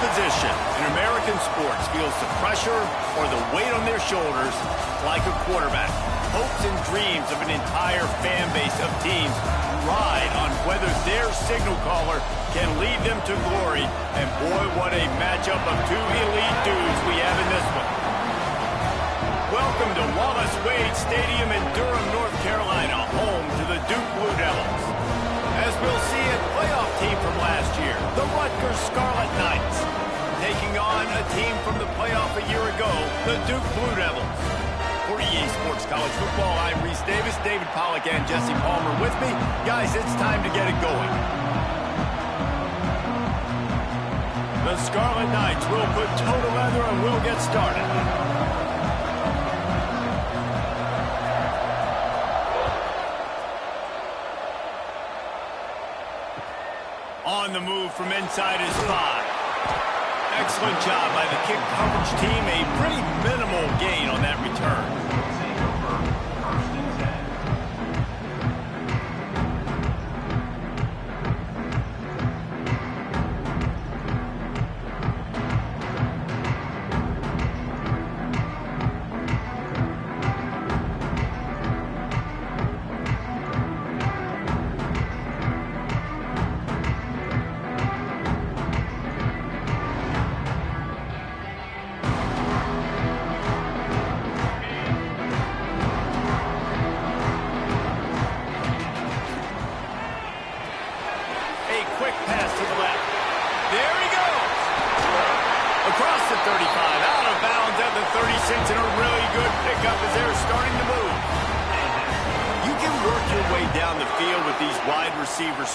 position in American sports feels the pressure or the weight on their shoulders like a quarterback. Hopes and dreams of an entire fan base of teams ride on whether their signal caller can lead them to glory. And boy, what a matchup of two elite dudes we have in this one. Welcome to Wallace Wade Stadium in Durham, North Carolina, home to the Duke Blue Devils. As we'll see, a playoff team from last year, the Rutgers Scarlet Knights, taking on a team from the playoff a year ago, the Duke Blue Devils. For EA Sports College Football, I'm Reese Davis, David Pollack, and Jesse Palmer with me. Guys, it's time to get it going. The Scarlet Knights will put toe to leather and we'll get started. On the move from inside his 5. Excellent job by the kick coverage team. A pretty minimal gain on that return.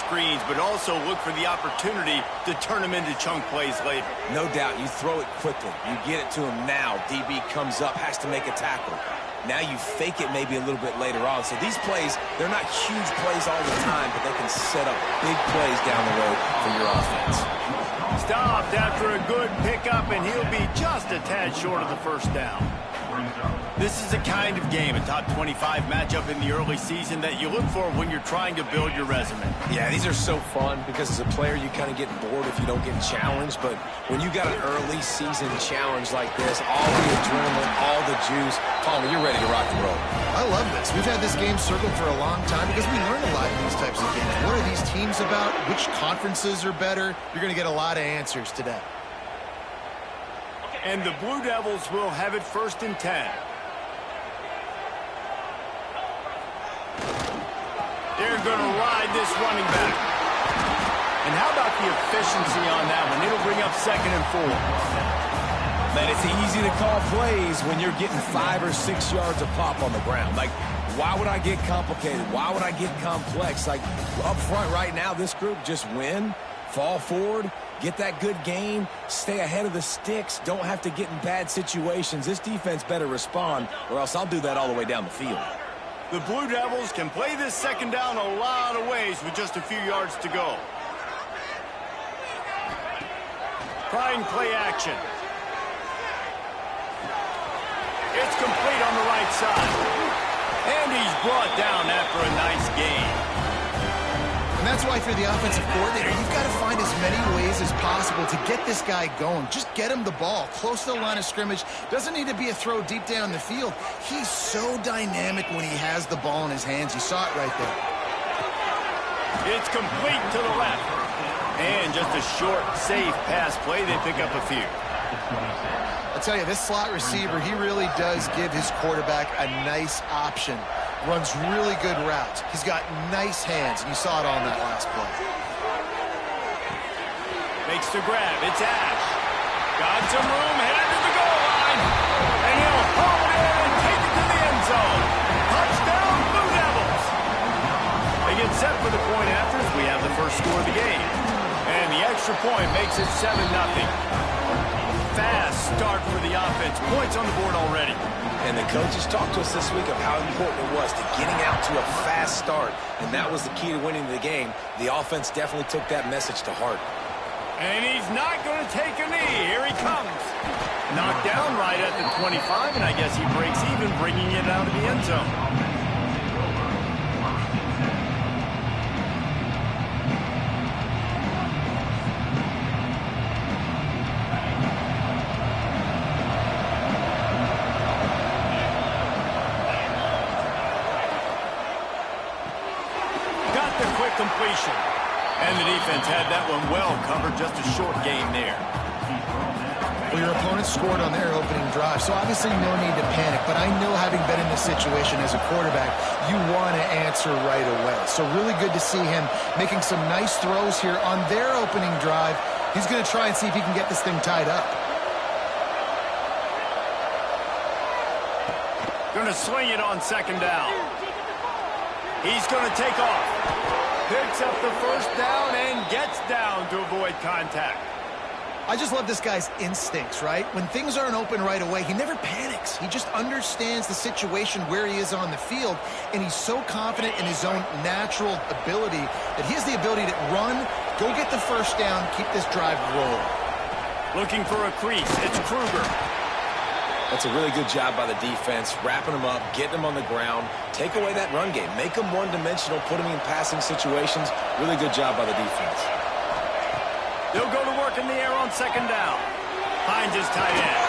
Screens, but also look for the opportunity to turn them into chunk plays later. No doubt, you throw it quickly. You get it to him now. DB comes up, has to make a tackle. Now you fake it maybe a little bit later on. So these plays, they're not huge plays all the time, but they can set up big plays down the road for your offense. Stopped after a good pickup, and he'll be just a tad short of the first down. This is a kind of game, a top 25 matchup in the early season that you look for when you're trying to build your resume. Yeah, these are so fun because as a player, you kind of get bored if you don't get challenged. But when you got an early season challenge like this, all the adrenaline, all the juice, Palmer, you're ready to rock and roll. I love this. We've had this game circled for a long time because we learn a lot in these types of games. What are these teams about? Which conferences are better? You're going to get a lot of answers today. And the Blue Devils will have it 1st and 10. They're going to ride this running back. And how about the efficiency on that one? It'll bring up 2nd and 4. Man, it's easy to call plays when you're getting 5 or 6 yards of pop on the ground. Like, why would I get complicated? Why would I get complex? Like, up front right now, this group just win, fall forward, get that good gain, stay ahead of the sticks, don't have to get in bad situations. This defense better respond, or else I'll do that all the way down the field. The Blue Devils can play this 2nd down a lot of ways with just a few yards to go. Trying play action. It's complete on the right side. And he's brought down after a nice gain. And that's why, if you're the offensive coordinator, you've got to find as many ways as possible to get this guy going. Just get him the ball close to the line of scrimmage. Doesn't need to be a throw deep down the field. He's so dynamic when he has the ball in his hands. You saw it right there. It's complete to the left. And just a short, safe pass play. They pick up a few. I'll tell you, this slot receiver, he really does give his quarterback a nice option. Runs really good routes. He's got nice hands, and you saw it on that last play. Makes the grab. It's Ash. Got some room, headed to the goal line. And he'll haul it in and take it to the end zone. Touchdown, Blue Devils. They get set for the point after as we have the first score of the game. And the extra point makes it 7-0. Fast start for the offense. Points on the board already. And the coaches talked to us this week of how important it was to getting out to a fast start. And that was the key to winning the game. The offense definitely took that message to heart. And he's not going to take a knee. Here he comes. Knocked down right at the 25, and I guess he breaks even, bringing it out of the end zone. And the defense had that one well covered, just a short game there. Well, your opponent scored on their opening drive, so obviously no need to panic. But I know, having been in this situation as a quarterback, you want to answer right away. So really good to see him making some nice throws here on their opening drive. He's going to try and see if he can get this thing tied up. Going to swing it on second down. He's going to take off. Picks up the first down and gets down to avoid contact. I just love this guy's instincts, right? When things aren't open right away, he never panics. He just understands the situation where he is on the field, and he's so confident in his own natural ability that he has the ability to run, go get the first down, keep this drive rolling. Looking for a crease. It's Kruger. That's a really good job by the defense, wrapping them up, getting them on the ground, take away that run game, make them one-dimensional, put them in passing situations. Really good job by the defense. They'll go to work in the air on second down. Finds his tight end.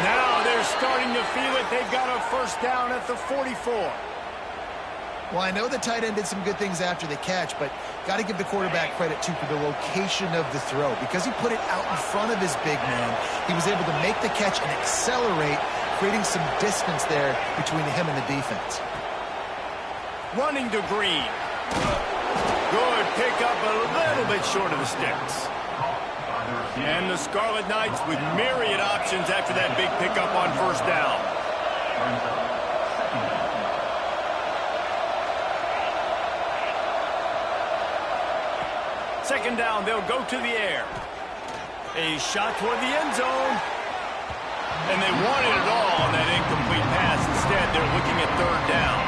Now they're starting to feel it. They've got a first down at the 44. Well, I know the tight end did some good things after the catch, but got to give the quarterback credit, too, for the location of the throw. Because he put it out in front of his big man, he was able to make the catch and accelerate, creating some distance there between him and the defense. Running to Green. Good pick up, a little bit short of the sticks. And the Scarlet Knights with myriad options after that big pickup on first down. Second down, they'll go to the air. A shot toward the end zone. And they wanted it all on that incomplete pass. Instead, they're looking at third down.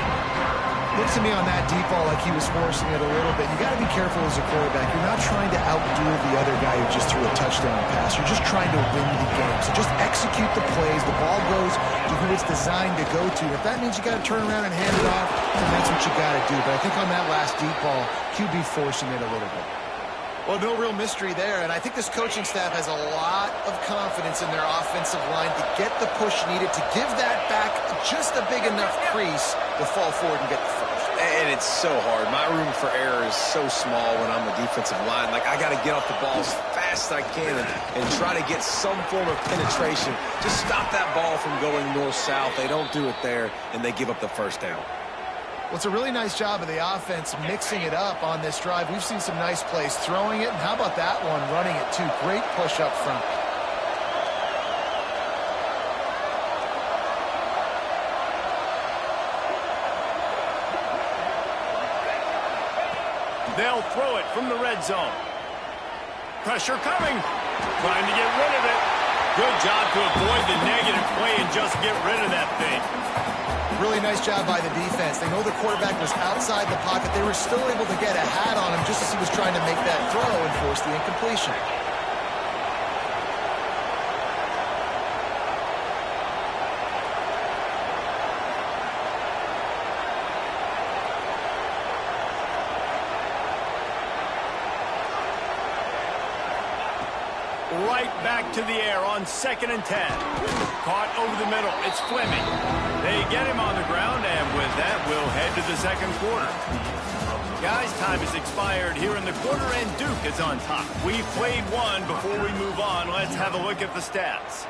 Looks to me on that deep ball like he was forcing it a little bit. You got to be careful as a quarterback. You're not trying to outdo the other guy who just threw a touchdown pass. You're just trying to win the game. So just execute the plays. The ball goes to who it's designed to go to. If that means you got to turn around and hand it off, then that's what you got to do. But I think on that last deep ball, QB forcing it a little bit. Well, no real mystery there, and I think this coaching staff has a lot of confidence in their offensive line to get the push needed to give that back just a big enough crease to fall forward and get the first. And it's so hard. My room for error is so small when I'm the defensive line. Like, I got to get off the ball as fast as I can and try to get some form of penetration. Just stop that ball from going north-south. They don't do it there, and they give up the first down. Well, it's a really nice job of the offense mixing it up on this drive. We've seen some nice plays throwing it, and how about that one running it too? Great push up front. They'll throw it from the red zone. Pressure coming. Trying to get rid of it. Good job to avoid the negative play and just get rid of that thing. Really nice job by the defense. They know the quarterback was outside the pocket. They were still able to get a hat on him just as he was trying to make that throw and force the incompletion. Right back to the air on 2nd and 10. Caught over the middle. It's Fleming. They get him on the ground, and with that, we'll head to the second quarter. Guys, time has expired here in the quarter, and Duke is on top. We've played one. Before we move on, let's have a look at the stats.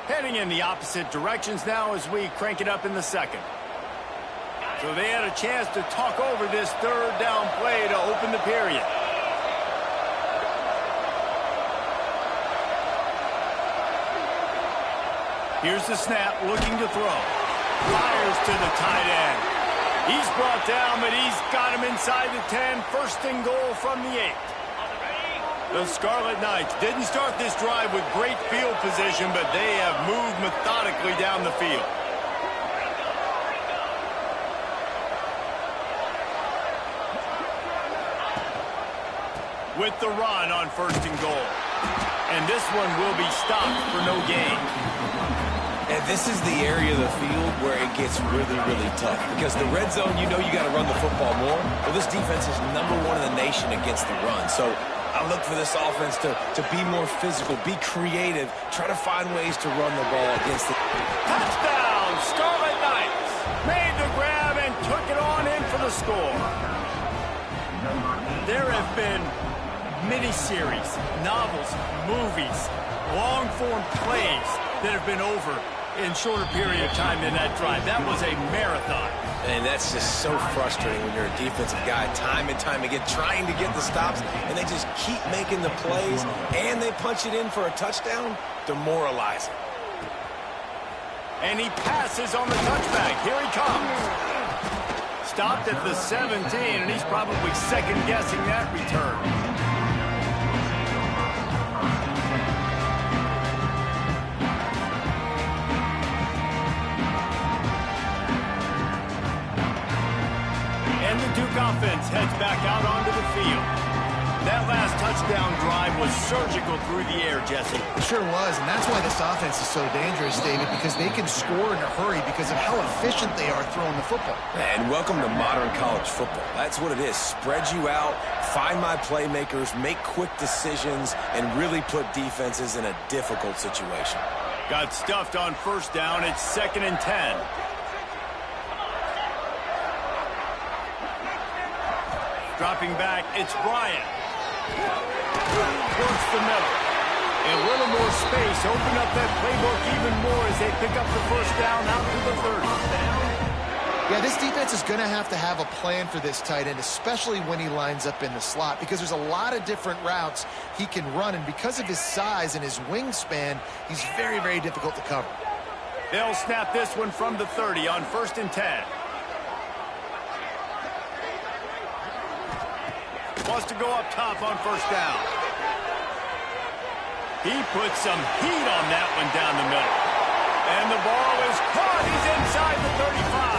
Heading in the opposite directions now as we crank it up in the second. So they had a chance to talk over this third down play to open the period. Here's the snap, looking to throw. Fires to the tight end. He's brought down, but he's got him inside the 10. First and goal from the 8. The Scarlet Knights didn't start this drive with great field position, but they have moved methodically down the field. With the run on first and goal. And this one will be stopped for no gain. And this is the area of the field where it gets really, really tough. Because the red zone, you know you got to run the football more. Well, this defense is #1 in the nation against the run. So I look for this offense to be more physical, be creative, try to find ways to run the ball against the... Touchdown! Scarlet Knights made the grab and took it on in for the score. There have been miniseries, novels, movies, long-form plays that have been over in shorter period of time than that drive. That was a marathon. And that's just so frustrating when you're a defensive guy, time and time again, trying to get the stops, and they just keep making the plays, and they punch it in for a touchdown. Demoralizing. And he passes on the touchback. Here he comes. Stopped at the 17, and he's probably second-guessing that return. And the Duke offense heads back out onto the field. That last touchdown drive was surgical through the air, Jesse. It sure was, and that's why this offense is so dangerous, David, because they can score in a hurry because of how efficient they are throwing the football. And welcome to modern college football. That's what it is. Spread you out, find my playmakers, make quick decisions, and really put defenses in a difficult situation. Got stuffed on first down. It's 2nd and 10. Dropping back, it's Bryant. Works the middle. And a little more space. Open up that playbook even more as they pick up the first down out to the 30. Yeah, this defense is going to have a plan for this tight end, especially when he lines up in the slot, because there's a lot of different routes he can run, and because of his size and his wingspan, he's very, very difficult to cover. They'll snap this one from the 30 on 1st and 10. Wants to go up top on first down. He puts some heat on that one down the middle. And the ball is caught. He's inside the 35.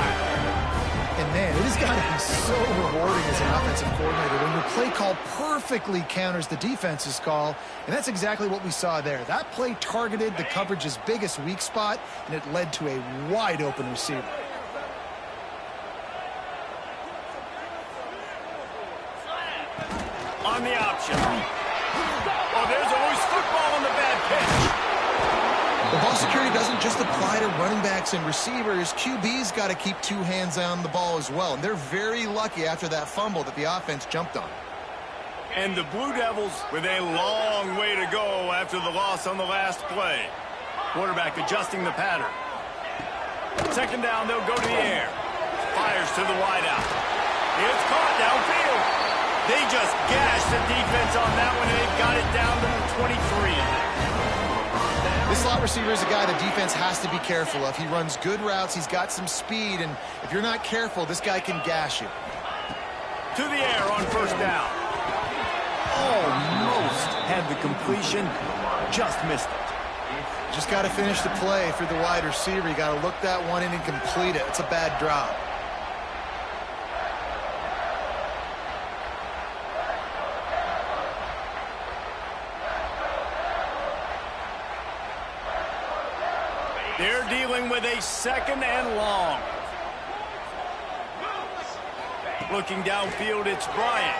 And man, it has got to be so rewarding as an offensive coordinator when your play call perfectly counters the defense's call. And that's exactly what we saw there. That play targeted the coverage's biggest weak spot, and it led to a wide open receiver. On the option. Oh, there's always football on the bad pitch. The ball security doesn't just apply to running backs and receivers. QB's got to keep two hands on the ball as well. And they're very lucky after that fumble that the offense jumped on. And the Blue Devils with a long way to go after the loss on the last play. Quarterback adjusting the pattern. 2nd down, they'll go to the air. Fires to the wideout. It's caught downfield. They just gashed the defense on that one, and they've got it down to the 23. This slot receiver is a guy the defense has to be careful of. He runs good routes. He's got some speed, and if you're not careful, this guy can gash you. To the air on first down. Almost had the completion, just missed it. Just got to finish the play for the wide receiver. You got to look that one in and complete it. It's a bad drop. They're dealing with a 2nd and long. Looking downfield, it's Bryant.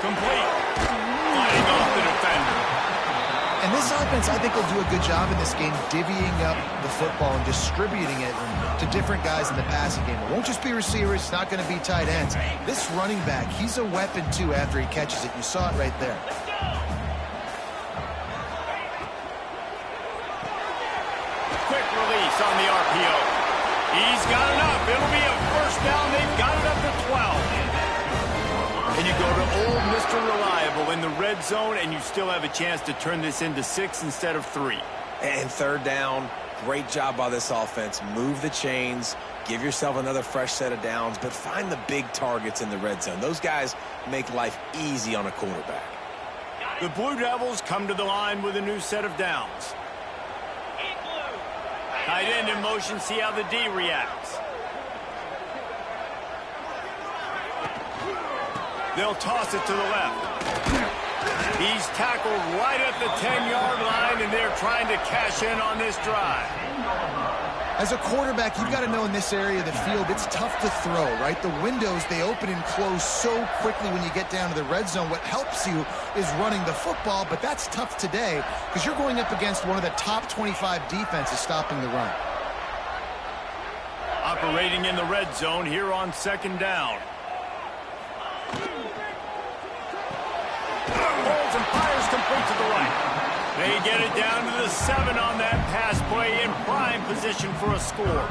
Complete. Fighting off the defender. And this offense, I think, will do a good job in this game divvying up the football and distributing it to different guys in the passing game. It won't just be receivers. It's not going to be tight ends. This running back, he's a weapon, too, after he catches it. You saw it right there. Quick release on the RPO. He's got enough. It'll be a first down. They've got it up to 12. And you go to old Mr. Reliable in the red zone, and you still have a chance to turn this into 6 instead of 3. And 3rd down, great job by this offense. Move the chains, give yourself another fresh set of downs, but find the big targets in the red zone. Those guys make life easy on a quarterback. The Blue Devils come to the line with a new set of downs. Tight end in motion, see how the D reacts. They'll toss it to the left. He's tackled right at the 10-yard line, and they're trying to cash in on this drive. As a quarterback, you've got to know in this area of the field, it's tough to throw, right? The windows, they open and close so quickly when you get down to the red zone. What helps you is running the football, but that's tough today because you're going up against one of the top 25 defenses stopping the run. Operating in the red zone here on 2nd down. complete to the right. They get it down to the 7 on that pass play in prime position for a score.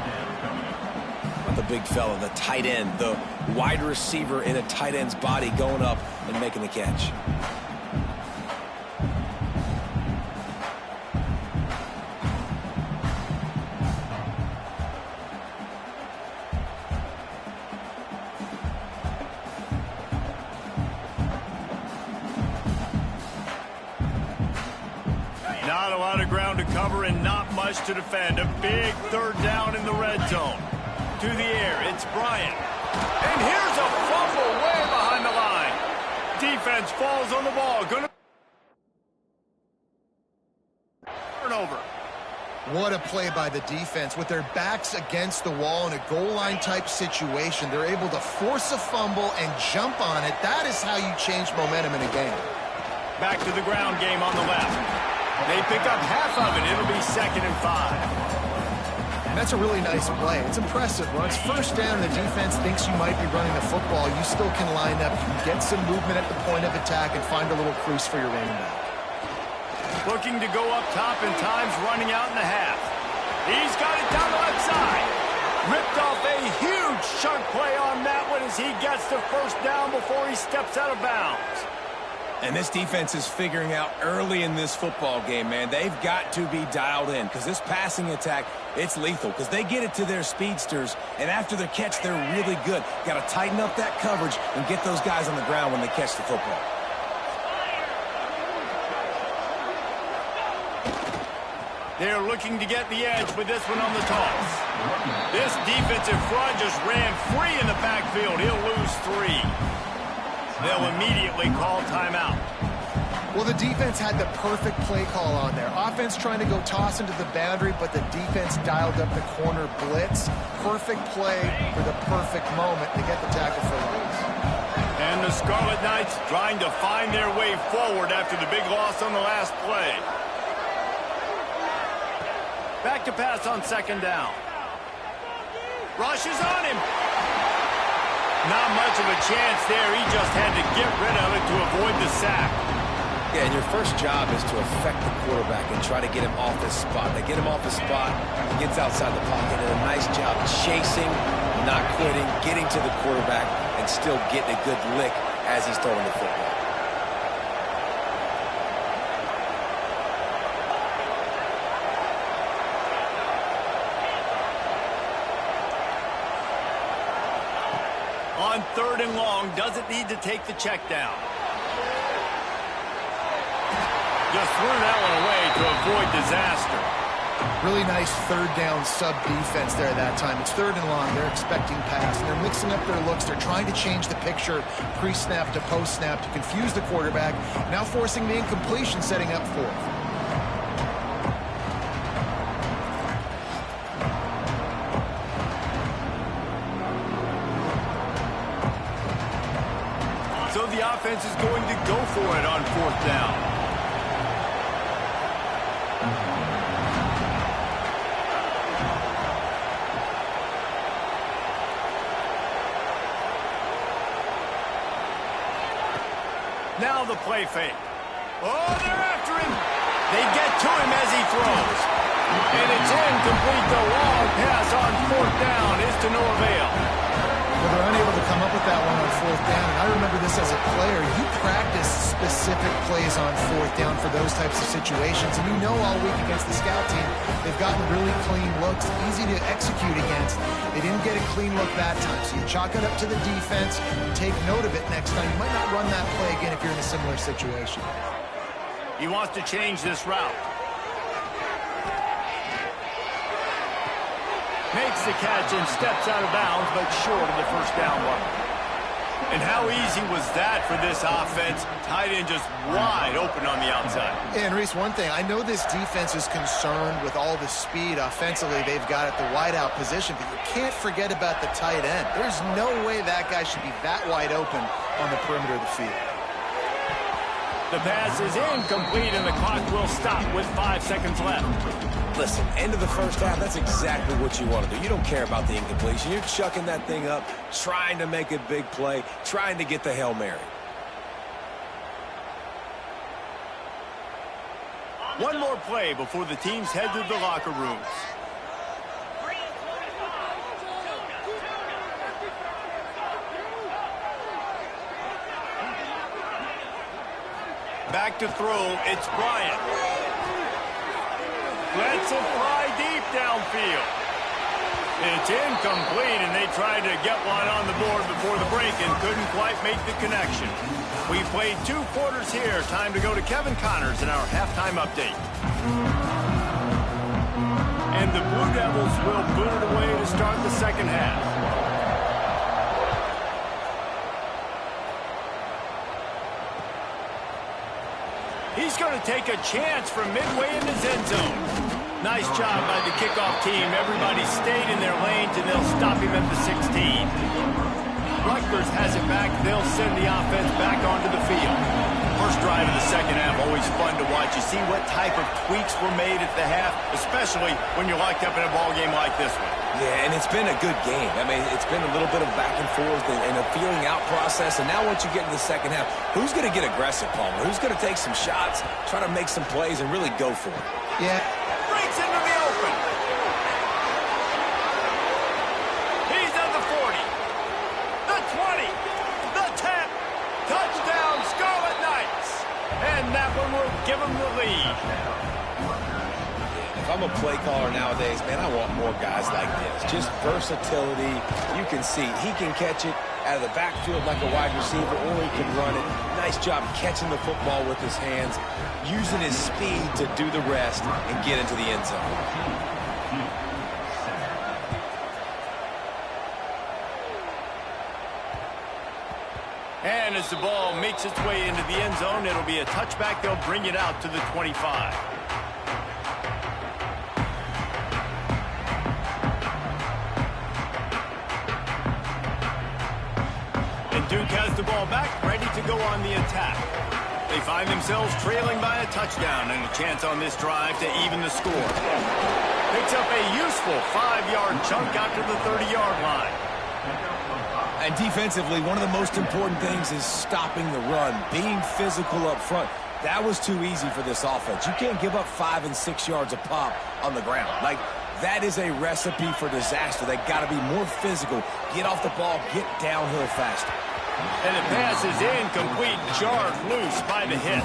The big fella, the tight end, the wide receiver in a tight end's body going up and making the catch. Not a lot of ground to cover and not much to defend. A big third down in the red zone. To the air, it's Bryant. And here's a fumble way behind the line. Defense falls on the ball. Gonna turnover. What a play by the defense. With their backs against the wall in a goal line type situation, they're able to force a fumble and jump on it. That is how you change momentum in a game. Back to the ground game on the left. They pick up half of it. It'll be 2nd and 5. That's a really nice play. It's impressive. When it's first down, the defense thinks you might be running the football. You still can line up. You can get some movement at the point of attack and find a little crease for your running back. Looking to go up top and times running out in the half. He's got it down the left side. Ripped off a huge chunk play on that one as he gets the first down before he steps out of bounds. And this defense is figuring out early in this football game, man. They've got to be dialed in because this passing attack, it's lethal because they get it to their speedsters, and after their catch, they're really good. Got to tighten up that coverage and get those guys on the ground when they catch the football. They're looking to get the edge with this one on the toss. This defensive front just ran free in the backfield. He'll lose 3. They'll immediately call timeout. Well, the defense had the perfect play call on there. Offense trying to go toss into the boundary, but the defense dialed up the corner blitz. Perfect play for the perfect moment to get the tackle for loss. And the Scarlet Knights trying to find their way forward after the big loss on the last play. Back to pass on 2nd down. Rushes on him. Not much of a chance there. He just had to get rid of it to avoid the sack. Yeah, and your first job is to affect the quarterback and try to get him off his spot. They get him off his spot, he gets outside the pocket, and a nice job chasing, not quitting, getting to the quarterback, and still getting a good lick as he's throwing the football. On 3rd and long, doesn't need to take the check down. Just threw that one away to avoid disaster. Really nice 3rd down sub defense there that time. It's 3rd and long. They're expecting pass, and they're mixing up their looks. They're trying to change the picture pre-snap to post-snap to confuse the quarterback, now forcing the incompletion, setting up 4th. So the offense is going to go for it on 4th down. Now the play fake. Oh, they're after him. They get to him as he throws. And it's incomplete. The long pass on 4th down is to no avail. Well, they're unable to come up with that one on 4th down. And I remember this as a player. You practice specific plays on 4th down for those types of situations. And you know all week against the scout team, they've gotten really clean looks, easy to execute against. They didn't get a clean look that time. So you chalk it up to the defense. You take note of it next time. You might not run that play again if you're in a similar situation. He wants to change this route. Makes the catch and steps out of bounds, but short of the first down mark. And how easy was that for this offense? Tight end just wide open on the outside. And Reese, one thing, I know this defense is concerned with all the speed offensively they've got at the wideout position, but you can't forget about the tight end. There's no way that guy should be that wide open on the perimeter of the field. The pass is incomplete, and the clock will stop with 5 seconds left. Listen, end of the first half, that's exactly what you want to do. You don't care about the incompletion. You're chucking that thing up, trying to make a big play, trying to get the Hail Mary. One more play before the teams head to the locker rooms. Back to throw, it's Bryant. Lets it fly deep downfield. It's incomplete, and they tried to get one on the board before the break and couldn't quite make the connection. We played 2 quarters here. Time to go to Kevin Connors in our halftime update. And the Blue Devils will boot it away to start the second half. He's going to take a chance from midway in his end zone. Nice job by the kickoff team. Everybody stayed in their lanes, and they'll stop him at the 16. Rutgers has it back. They'll send the offense back onto the field. First drive of the second half, always fun to watch. You see what type of tweaks were made at the half, especially when you're locked up in a ball game like this one. Yeah, and it's been a good game. I mean, it's been a little bit of back and forth and a feeling out process. And now once you get into the second half, who's going to get aggressive, Palmer? Who's going to take some shots, try to make some plays, and really go for it? Yeah. Breaks into the open. He's at the 40. The 20. The 10. Touchdown, Scarlet Knights. And that one will give them the lead. If I'm a play caller nowadays, man, I want more guys like this. Just versatility. You can see he can catch it out of the backfield like a wide receiver, or he can run it. Nice job catching the football with his hands, using his speed to do the rest and get into the end zone. And as the ball makes its way into the end zone, it'll be a touchback. They'll bring it out to the 25. Duke has the ball back, ready to go on the attack. They find themselves trailing by a touchdown and a chance on this drive to even the score. Picks up a useful 5-yard chunk out to the 30-yard line. And defensively, one of the most important things is stopping the run, being physical up front. That was too easy for this offense. You can't give up 5 and 6 yards a pop on the ground. Like, that is a recipe for disaster. They got to be more physical, get off the ball, get downhill faster. And the pass is incomplete, jarred loose by the hit.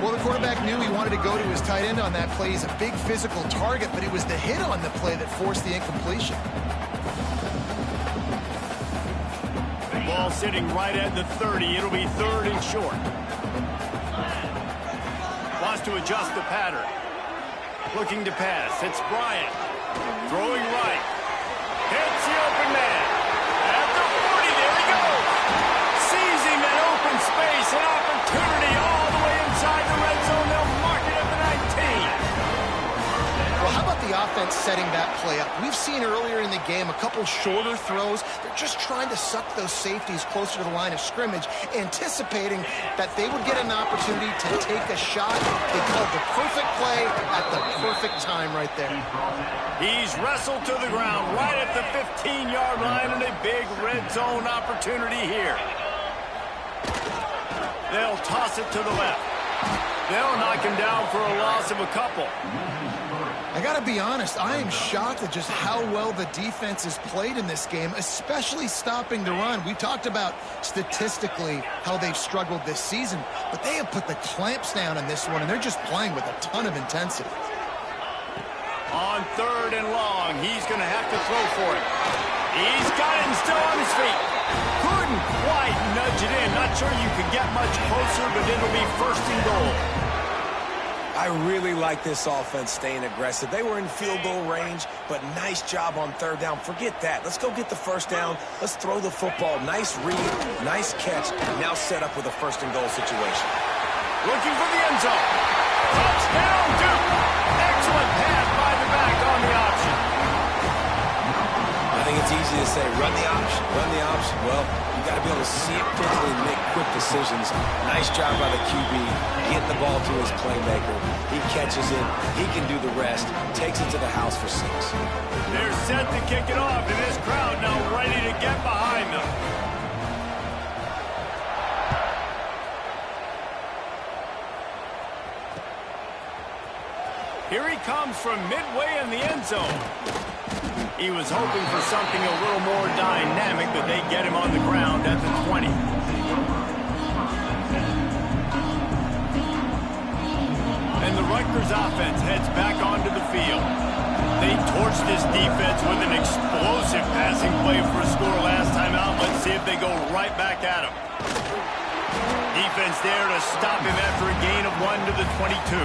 Well, the quarterback knew he wanted to go to his tight end on that play. He's a big physical target, but it was the hit on the play that forced the incompletion. The ball sitting right at the 30. It'll be 3rd and short. Wants to adjust the pattern. Looking to pass. It's Bryant. Throwing right. Hits the open man. At the 40, there he goes. Seizing that open space, an opportunity all the way inside the red zone. They'll mark it at the 19. Well, how about the offense setting that play up? We've seen earlier in the game a couple shorter throws. They're just trying to suck those safeties closer to the line of scrimmage, anticipating that they would get an opportunity to take a shot. They called the perfect play at the perfect time right there. He's wrestled to the ground right at the 15-yard line, and a big red zone opportunity here. They'll toss it to the left. They'll knock him down for a loss of a couple. I got to be honest, I am shocked at just how well the defense has played in this game, especially stopping the run. We talked about statistically how they've struggled this season, but they have put the clamps down in this one, and they're just playing with a ton of intensity. On 3rd and long, he's going to have to throw for it. He's got it and still on his feet. Couldn't quite nudge it in. Not sure you could get much closer, but it'll be 1st and goal. I really like this offense staying aggressive. They were in field goal range, but nice job on 3rd down. Forget that. Let's go get the 1st down. Let's throw the football. Nice read, nice catch. Now set up with a 1st and goal situation. Looking for the end zone. Touchdown, Duke. Excellent pass by the back on the option. I think it's easy to say, run the option, run the option. Well, you got to be able to see it quickly and make quick decisions. Nice job by the QB, getting the ball to his playmaker. He catches it, he can do the rest, takes it to the house for 6. They're set to kick it off, and this crowd now ready to get behind them. Here he comes from midway in the end zone. He was hoping for something a little more dynamic, but they get him on the ground at the 20. And the Rutgers offense heads back onto the field. They torched this defense with an explosive passing play for a score last time out. Let's see if they go right back at him. Defense there to stop him after a gain of 1 to the 22.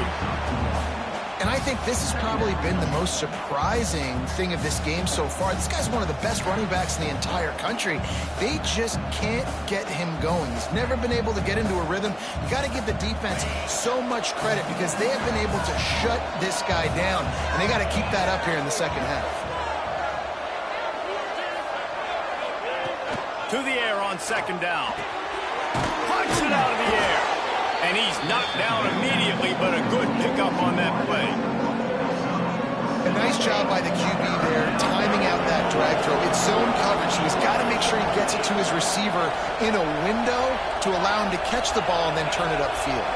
And I think this has probably been the most surprising thing of this game so far. This guy's one of the best running backs in the entire country. They just can't get him going. He's never been able to get into a rhythm. You got to give the defense so much credit because they have been able to shut this guy down, and they got to keep that up here in the second half. To the air on second down. Punch it out of the air. And he's knocked down immediately, but a good pickup on that play. A nice job by the QB there, timing out that drag throw. It's zone coverage, so he's got to make sure he gets it to his receiver in a window to allow him to catch the ball and then turn it upfield.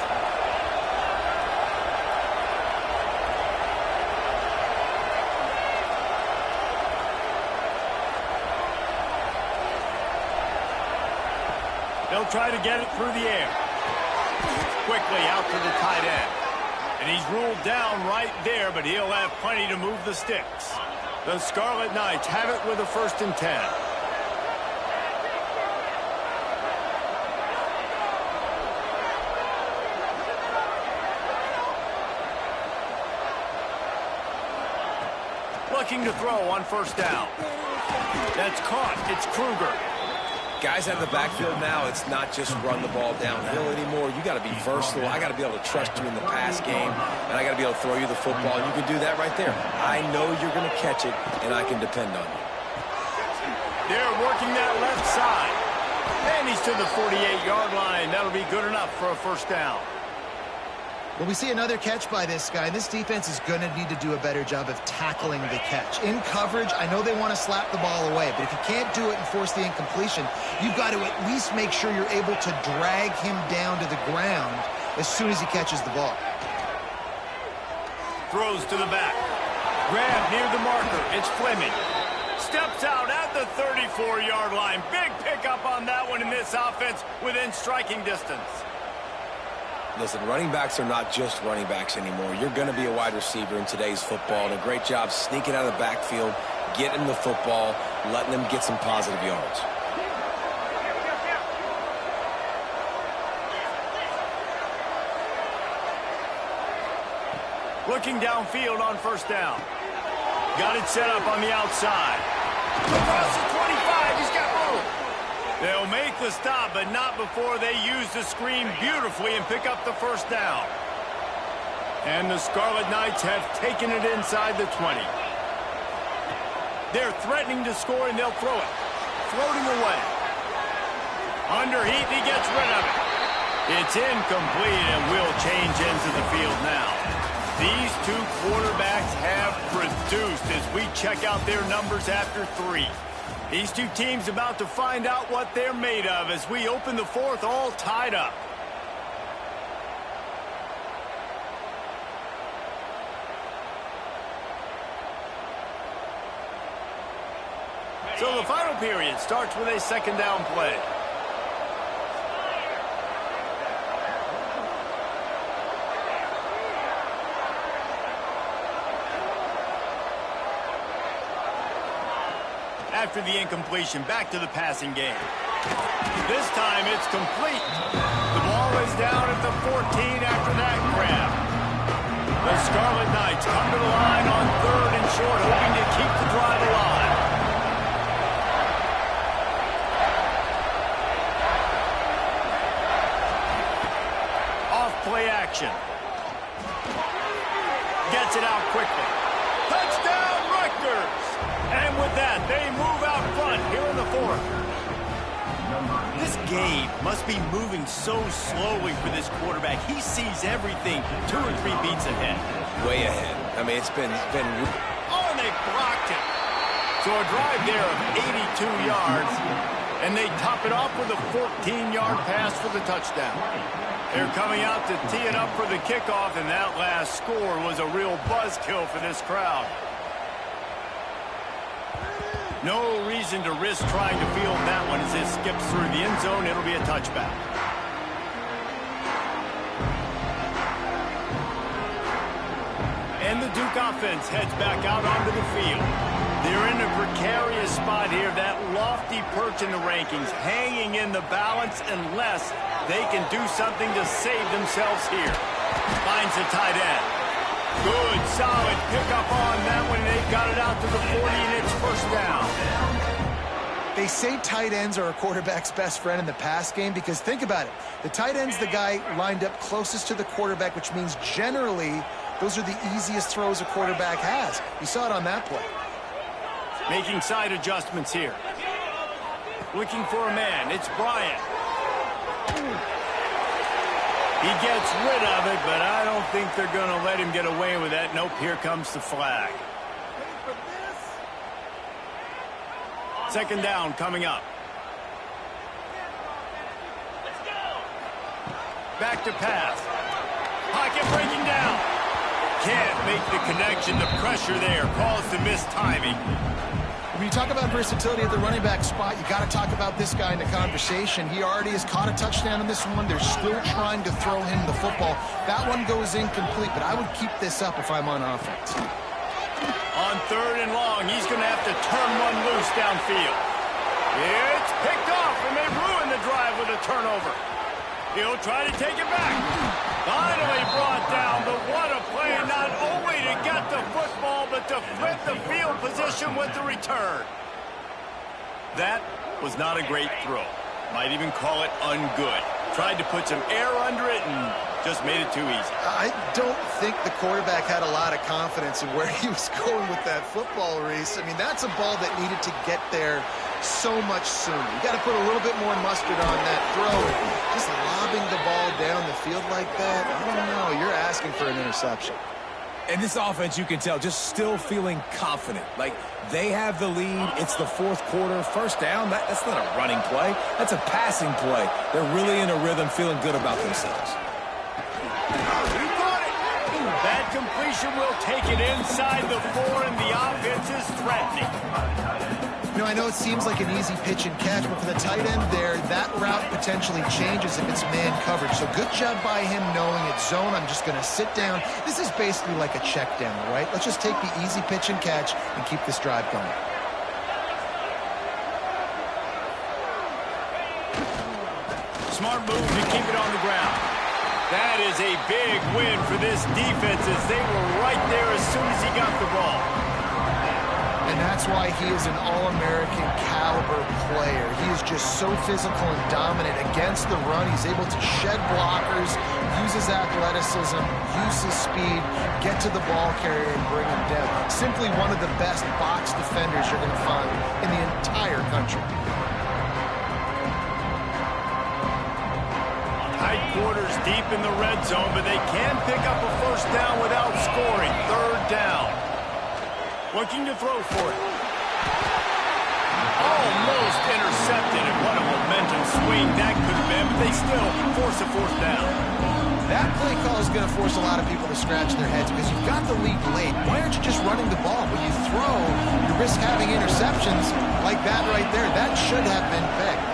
They'll try to get it through the air. Quickly out to the tight end. And he's ruled down right there, but he'll have plenty to move the sticks. The Scarlet Knights have it with a 1st and 10. Looking to throw on 1st down. That's caught. It's Kruger. Guys out of the backfield now, it's not just run the ball downhill anymore. You got to be versatile. I got to be able to trust you in the pass game, and I got to be able to throw you the football. You can do that right there. I know you're going to catch it, and I can depend on you. They're working that left side. And he's to the 48-yard line. That'll be good enough for a 1st down. Well, we see another catch by this guy. This defense is going to need to do a better job of tackling the catch. In coverage, I know they want to slap the ball away, but if you can't do it and force the incompletion, you've got to at least make sure you're able to drag him down to the ground as soon as he catches the ball. Throws to the back. Grab near the marker. It's Fleming. Steps out at the 34-yard line. Big pickup on that one in this offense within striking distance. Listen, running backs are not just running backs anymore. You're going to be a wide receiver in today's football, and a great job sneaking out of the backfield, getting the football, letting them get some positive yards. Looking downfield on 1st down. Got it set up on the outside. Across the 25, he's got room. They'll make the stop, but not before they use the screen beautifully and pick up the 1st down. And the Scarlet Knights have taken it inside the 20. They're threatening to score, and they'll throw it. Floating away. Under heat, he gets rid of it. It's incomplete, and will change ends of the field now. These two quarterbacks have produced as we check out their numbers after 3. These two teams about to find out what they're made of as we open the 4th all tied up. So the final period starts with a 2nd down play. After the incompletion, back to the passing game. This time it's complete. The ball is down at the 14 after that grab. The Scarlet Knights come to the line on 3rd and short, hoping to keep the drive alive. Off play action. Gets it out quickly. Touchdown, Rutgers! And with that, they move out front here in the 4th. This game must be moving so slowly for this quarterback. He sees everything 2 or 3 beats ahead. Way ahead. I mean, it's been... Oh, and they blocked it. So a drive there of 82 yards, and they top it off with a 14-yard pass for the touchdown. They're coming out to tee it up for the kickoff, and that last score was a real buzzkill for this crowd. No reason to risk trying to field that one as it skips through the end zone. It'll be a touchback. And the Duke offense heads back out onto the field. They're in a precarious spot here, that lofty perch in the rankings, hanging in the balance unless they can do something to save themselves here. Finds the tight end. Good, solid pickup on that one. They've got it out to the 40, and it's first down. They say tight ends are a quarterback's best friend in the pass game because think about it. The tight end's the guy lined up closest to the quarterback, which means generally those are the easiest throws a quarterback has. You saw it on that play. Making side adjustments here. Looking for a man. It's Bryant. He gets rid of it, but I don't think they're going to let him get away with that. Nope, here comes the flag. Second down coming up. Back to pass. Pocket breaking down. Can't make the connection. The pressure there caused the missed timing. When you talk about versatility at the running back spot, you got to talk about this guy in the conversation. He already has caught a touchdown in this one. They're still trying to throw him the football. That one goes incomplete, but I would keep this up if I'm on offense. On third and long, he's going to have to turn one loose downfield. It's picked off, and they ruin the drive with a turnover. He'll try to take it back. Finally brought down, but what a play, not only to get the football, but to flip the field position with the return. That was not a great throw. Might even call it ungood. Tried to put some air under it and just made it too easy. I don't think the quarterback had a lot of confidence in where he was going with that football, Reese. I mean, that's a ball that needed to get there so much sooner. You got to put a little bit more mustard on that throw. Just lobbing the ball down the field like that, I don't know. You're asking for an interception. And this offense, you can tell, just still feeling confident. Like, they have the lead. It's the fourth quarter. First down, that's not a running play. That's a passing play. They're really in a rhythm, feeling good about themselves. He caught it. That completion will take it inside the 4, and the offense is threatening. You know, I know it seems like an easy pitch and catch, but for the tight end there, that route potentially changes if it's man coverage. So good job by him knowing it's zone. I'm just going to sit down. This is basically like a check down, all right? Let's just take the easy pitch and catch and keep this drive going. Smart move to keep it on the ground. That is a big win for this defense as they were right there as soon as he got the ball. And that's why he is an All-American caliber player. He is just so physical and dominant against the run. He's able to shed blockers, use his athleticism, use his speed, get to the ball carrier and bring him down. Simply one of the best box defenders you're going to find in the entire country. Tight quarters deep in the red zone, but they can pick up a first down without scoring. Third down. Looking to throw for it. Almost intercepted, and what a momentum swing that could have been, but they still force a fourth down. That play call is going to force a lot of people to scratch their heads because you've got the lead late. Why aren't you just running the ball? When you throw, you risk having interceptions like that right there. That should have been picked.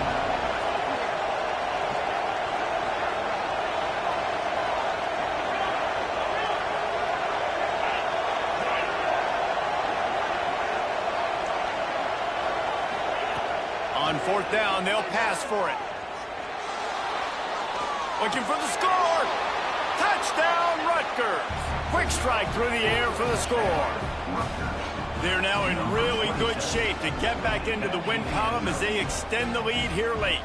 On fourth down, they'll pass for it. Looking for the score. Touchdown, Rutgers. Quick strike through the air for the score. They're now in really good shape to get back into the win column as they extend the lead here late.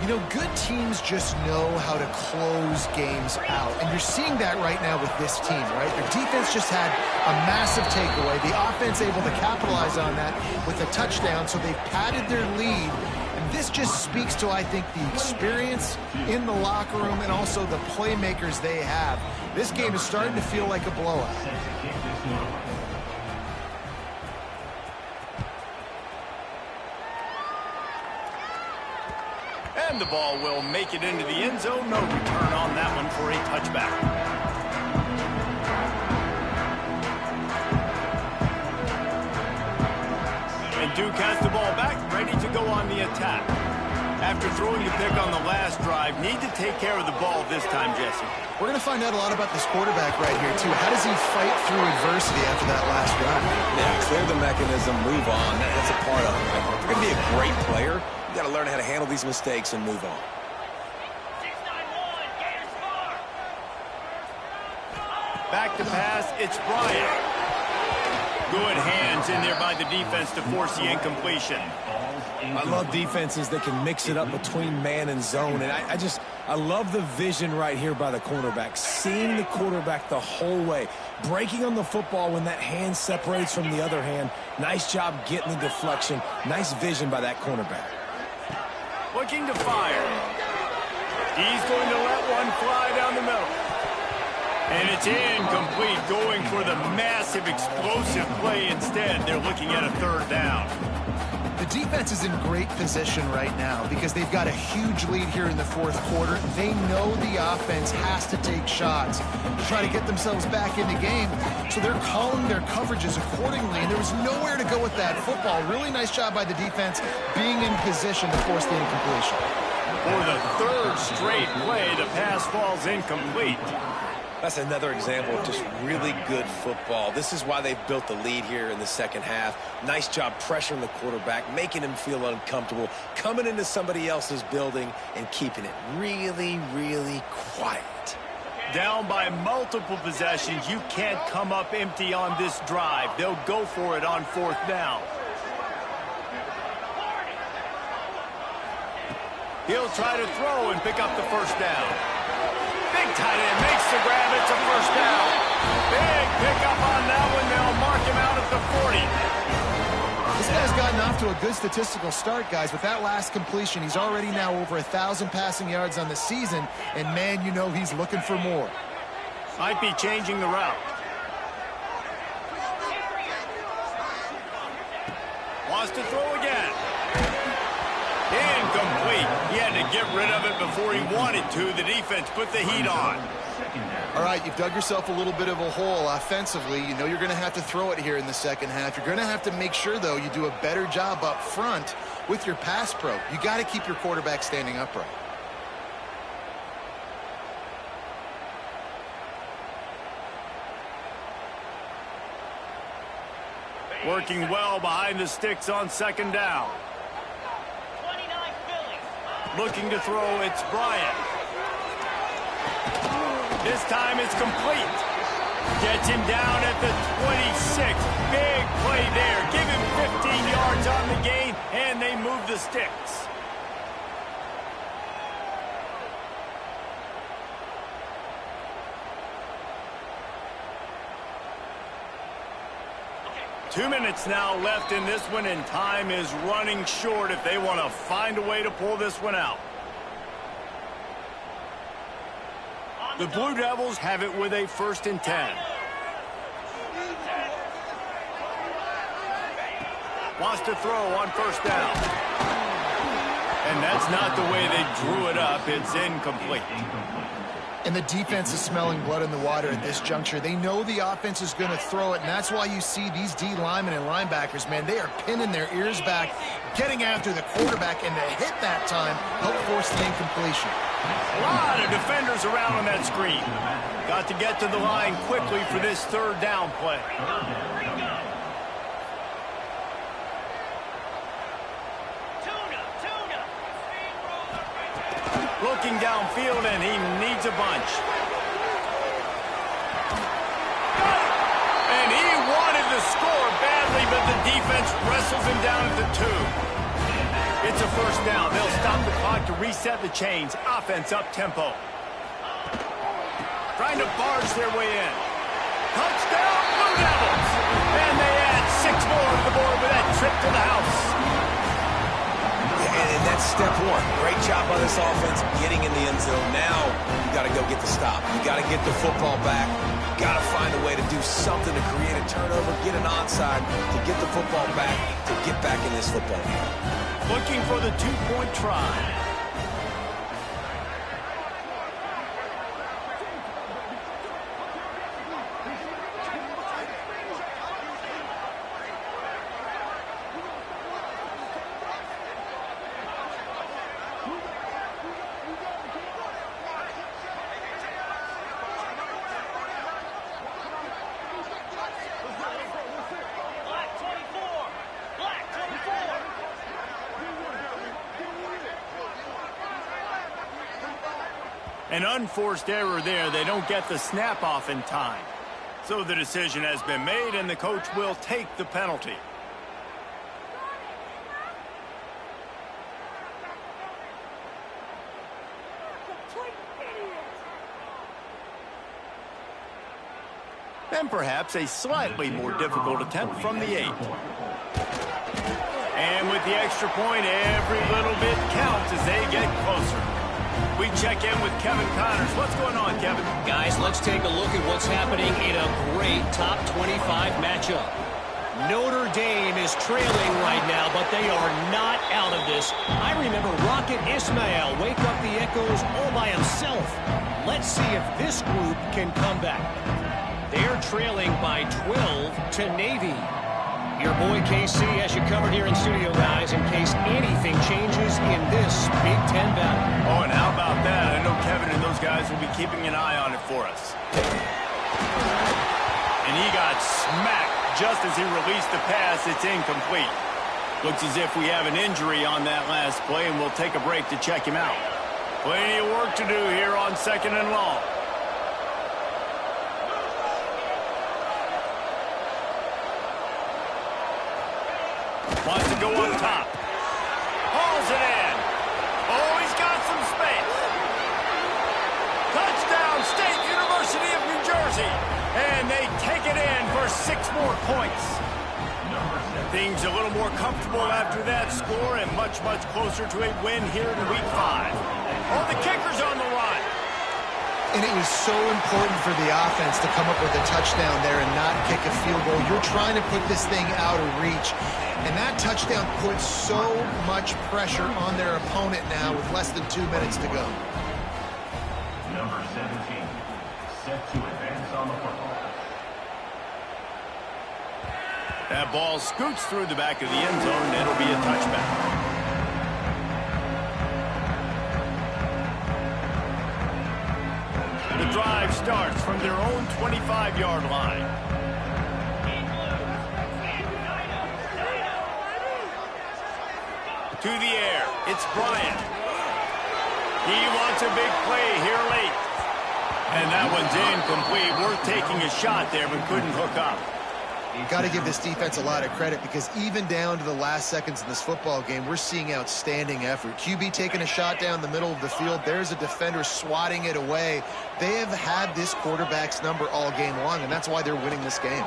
You know, good teams just know how to close games out. And you're seeing that right now with this team, right? Their defense just had a massive takeaway. The offense able to capitalize on that with a touchdown, so they've padded their lead. And this just speaks to, I think, the experience in the locker room and also the playmakers they have. This game is starting to feel like a blowout. And the ball will make it into the end zone. No return on that one for a touchback. And Duke has the ball back, ready to go on the attack. After throwing the pick on the last drive, need to take care of the ball this time, Jesse. We're going to find out a lot about this quarterback right here, too. How does he fight through adversity after that last drive? Yeah, clear the mechanism, move on. That's a part of it. If you're going to be a great player, you got to learn how to handle these mistakes and move on. Back to pass, it's Bryant. Good hands in there by the defense to force the incompletion. I love defenses that can mix it up between man and zone, and I love the vision right here by the cornerback, seeing the quarterback the whole way, breaking on the football when that hand separates from the other hand. Nice job getting the deflection. Nice vision by that cornerback. Looking to fire. He's going to let one fly down the middle. And it's incomplete, going for the massive explosive play instead. They're looking at a third down. The defense is in great position right now because they've got a huge lead here in the fourth quarter. They know the offense has to take shots to try to get themselves back in the game. So they're calling their coverages accordingly, and there was nowhere to go with that football. Really nice job by the defense being in position to force the incompletion. For the third straight play, the pass falls incomplete. That's another example of just really good football. This is why they built the lead here in the second half. Nice job pressuring the quarterback, making him feel uncomfortable, coming into somebody else's building and keeping it really, really quiet. Down by multiple possessions, you can't come up empty on this drive. They'll go for it on fourth down. He'll try to throw and pick up the first down. Big tight end makes the grab. It's a first down. Big pickup on that one. They'll mark him out at the 40. This guy's gotten off to a good statistical start, guys. With that last completion, he's already now over 1,000 passing yards on the season. And, man, you know he's looking for more. Might be changing the route. Wants to throw again. Incomplete. He had to get rid of it before he wanted to. The defense put the heat on. All right, you've dug yourself a little bit of a hole offensively. You know you're going to have to throw it here in the second half. You're going to have to make sure, though, you do a better job up front with your pass pro. You got to keep your quarterback standing upright. Working well behind the sticks on second down. Looking to throw, it's Bryant. This time it's complete. Gets him down at the 26. Big play there. Give him 15 yards on the gain, and they move the sticks. Two minutes now left in this one, and time is running short if they want to find a way to pull this one out. The Blue Devils have it with a 1st and 10. Wants to throw on first down. And that's not the way they drew it up. It's incomplete. And the defense is smelling blood in the water at this juncture. They know the offense is going to throw it, and that's why you see these D linemen and linebackers, man, they are pinning their ears back, getting after the quarterback, and to hit that time, help force the incompletion. A lot of defenders around on that screen. Got to get to the line quickly for this third down play. Looking downfield, and he needs a bunch. And he wanted to score badly, but the defense wrestles him down at the 2. It's a first down. They'll stop the clock to reset the chains. Offense up tempo. Trying to barge their way in. Touchdown, Blue Devils! And they add 6 more to the board with that trip to the house. And that's step one. Great job by this offense getting in the end zone. Now you got to go get the stop. You got to get the football back. You got to find a way to do something to create a turnover, get an onside, to get the football back, to get back in this football game. Looking for the 2-point try. An unforced error there. They don't get the snap off in time. So the decision has been made, and the coach will take the penalty. And perhaps a slightly more difficult attempt from the 8. And with the extra point, every little bit counts as they get closer. We check in with Kevin Connors. What's going on, Kevin? Guys, let's take a look at what's happening in a great top 25 matchup. Notre Dame is trailing right now, but they are not out of this. I remember Rocket Ismail wake up the echoes all by himself. Let's see if this group can come back. They're trailing by 12 to Navy. Your boy KC has you covered here in studio, guys, in case anything changes in this Big Ten battle. Oh, and how about that? I know Kevin and those guys will be keeping an eye on it for us. And he got smacked just as he released the pass. It's incomplete. Looks as if we have an injury on that last play, and we'll take a break to check him out. Plenty of work to do here on 2nd and long. Wants to go up top. Hauls it in. Oh, he's got some space. Touchdown, State University of New Jersey. And they take it in for 6 more points. Things a little more comfortable after that score and much, much closer to a win here in Week 5. Oh, the kicker's on the run. And it was so important for the offense to come up with a touchdown there and not kick a field goal. You're trying to put this thing out of reach. And that touchdown puts so much pressure on their opponent now with less than 2 minutes to go. Number 17, set to advance on the football. That ball scoots through the back of the end zone, and it'll be a touchback. The drive starts from their own 25-yard line. To the air, it's Bryant. He wants a big play here late. And that one's incomplete. Worth taking a shot there, but couldn't hook up. Got to give this defense a lot of credit because even down to the last seconds of this football game, we're seeing outstanding effort. QB taking a shot down the middle of the field. There's a defender swatting it away. They have had this quarterback's number all game long, and that's why they're winning this game.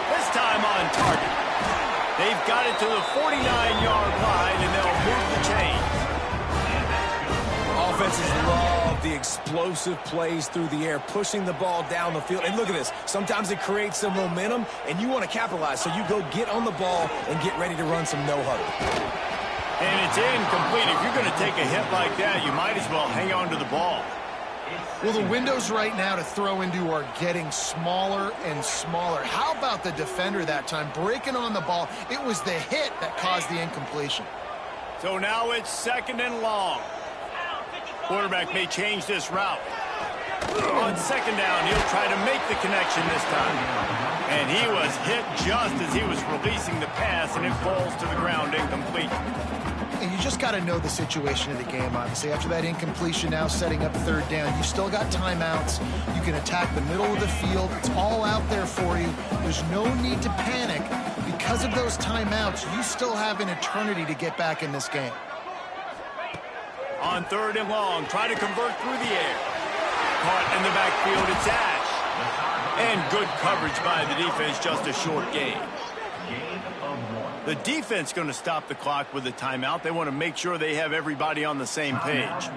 This time on target. They've got it to the 49-yard line, and they'll move the chains. Offenses love the explosive plays through the air, pushing the ball down the field. And look at this. Sometimes it creates some momentum, and you want to capitalize. So you go get on the ball and get ready to run some no-huddle. And it's incomplete. If you're going to take a hit like that, you might as well hang on to the ball. Well, the windows right now to throw into are getting smaller and smaller. How about the defender that time breaking on the ball? It was the hit that caused the incompletion. So now it's 2nd and long. Quarterback may change this route. On 2nd down, he'll try to make the connection this time. And he was hit just as he was releasing the pass, and it falls to the ground incomplete. And you just got to know the situation of the game, obviously. After that incompletion, now setting up 3rd down, you still got timeouts. You can attack the middle of the field. It's all out there for you. There's no need to panic. Because of those timeouts, you still have an eternity to get back in this game. On 3rd and long, try to convert through the air. Caught in the backfield, it's Ash. And good coverage by the defense, just a short gain. The defense going to stop the clock with a timeout. They want to make sure they have everybody on the same page.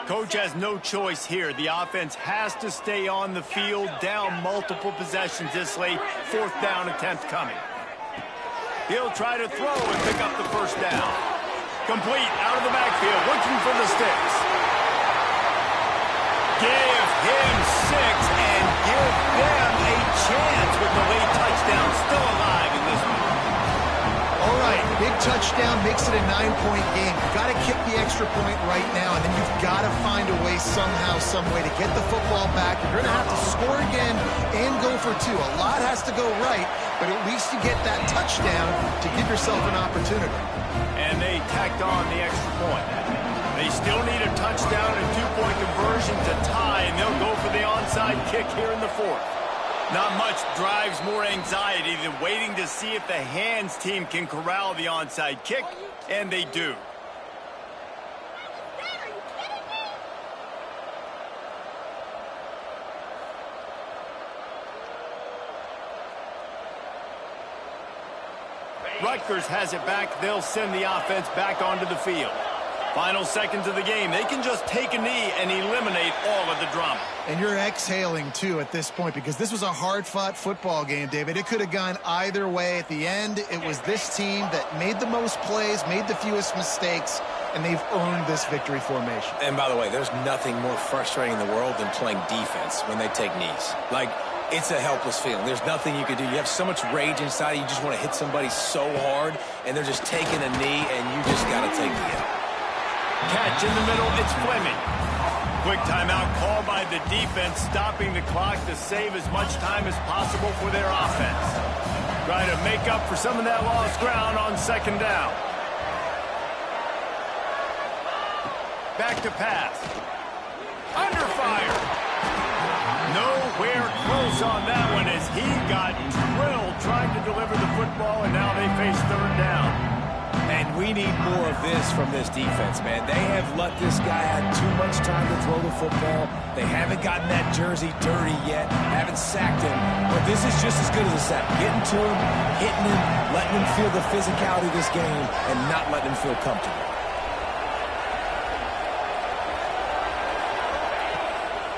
Coach has no choice here. The offense has to stay on the field, down multiple possessions this late. 4th down attempt coming. He'll try to throw and pick up the 1st down. Complete out of the backfield, looking for the sticks. Give him 6 and give them a chance with the late touchdown. Still alive in this one. All right, big touchdown makes it a 9-point game. You've got to kick the extra point right now, and then you've got to find a way somehow, some way to get the football back. You're going to have to score again and go for two. A lot has to go right, but at least you get that touchdown to give yourself an opportunity. And they tacked on the extra point. They still need a touchdown and two-point conversion to tie, and they'll go for the onside kick here in the fourth. Not much drives more anxiety than waiting to see if the hands team can corral the onside kick, and they do. Rutgers has it back. They'll send the offense back onto the field. Final seconds of the game. They can just take a knee and eliminate all of the drama. And you're exhaling, too, at this point, because this was a hard-fought football game, David. It could have gone either way. At the end, it was this team that made the most plays, made the fewest mistakes, and they've earned this victory formation. And by the way, there's nothing more frustrating in the world than playing defense when they take knees. Like, it's a helpless feeling. There's nothing you can do. You have so much rage inside. You just want to hit somebody so hard, and they're just taking a knee, and you just got to take the hit. Catch in the middle, it's Fleming. Quick timeout called by the defense, stopping the clock to save as much time as possible for their offense. Try to make up for some of that lost ground on second down. Back to pass. Under fire. Nowhere close on that one as he got drilled trying to deliver the football, and now they face third down. And we need more of this from this defense, man. They have let this guy have too much time to throw the football. They haven't gotten that jersey dirty yet, haven't sacked him. But this is just as good as a sack. Getting to him, hitting him, letting him feel the physicality of this game, and not letting him feel comfortable.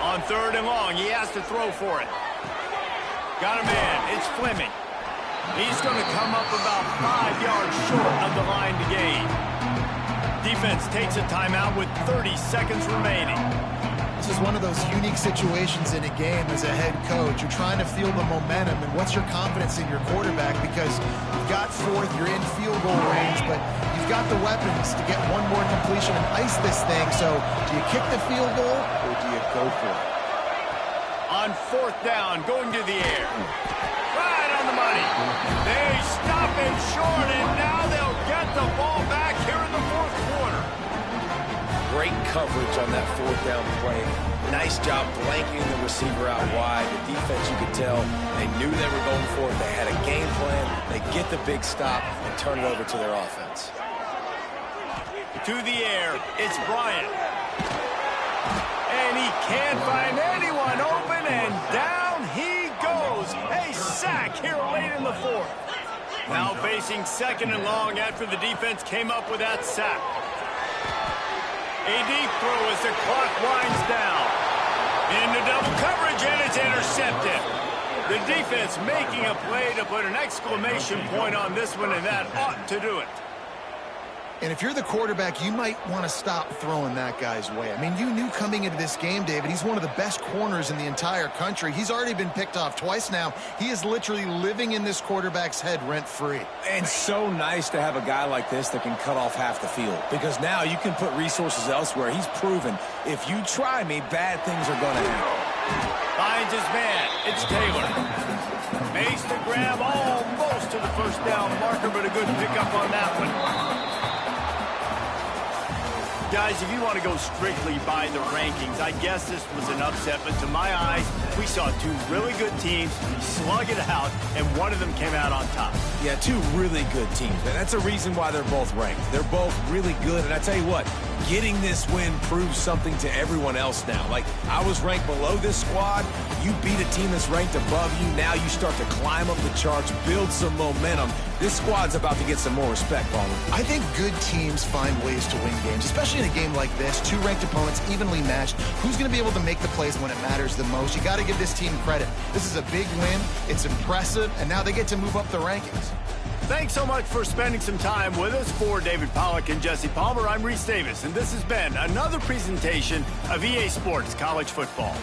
On third and long, he has to throw for it. Got him in. It's Fleming. He's going to come up about 5 yards short of the line to gain. Defense takes a timeout with 30 seconds remaining. This is one of those unique situations in a game as a head coach. You're trying to feel the momentum, and what's your confidence in your quarterback? Because you've got fourth, you're in field goal range, but you've got the weapons to get one more completion and ice this thing. So do you kick the field goal, or do you go for it? On fourth down, going to the air. Right on the money. They stop him short, and now they'll get the ball back here in the fourth quarter. Great coverage on that fourth down play. Nice job blanking the receiver out wide. The defense, you could tell, they knew they were going for it. They had a game plan. They get the big stop and turn it over to their offense. To the air, it's Bryant. And he can't find anyone open, and down he goes. A sack here late in the fourth. Now facing second and long after the defense came up with that sack. A deep throw as the clock winds down. Into double coverage, and it's intercepted. The defense making a play to put an exclamation point on this one, and that ought to do it. And if you're the quarterback, you might want to stop throwing that guy's way. I mean, you knew coming into this game, David, he's one of the best corners in the entire country. He's already been picked off twice now. He is literally living in this quarterback's head rent-free. And so nice to have a guy like this that can cut off half the field. Because now you can put resources elsewhere. He's proven, if you try me, bad things are going to happen. Finds his man. It's Taylor. Makes the grab almost to the first down marker, but a good pickup on that one. Guys, if you want to go strictly by the rankings, I guess this was an upset, but to my eyes, we saw two really good teams slug it out, and one of them came out on top. Yeah, two really good teams. And that's a reason why they're both ranked. They're both really good, and I tell you what, getting this win proves something to everyone else now. Like, I was ranked below this squad. You beat a team that's ranked above you. Now you start to climb up the charts, build some momentum. This squad's about to get some more respect, Palmer. I think good teams find ways to win games, especially in a game like this. Two ranked opponents evenly matched. Who's going to be able to make the plays when it matters the most? You got to give this team credit. This is a big win. It's impressive, and now they get to move up the rankings. Thanks so much for spending some time with us. For David Pollack and Jesse Palmer, I'm Reese Davis, and this has been another presentation of EA Sports College Football.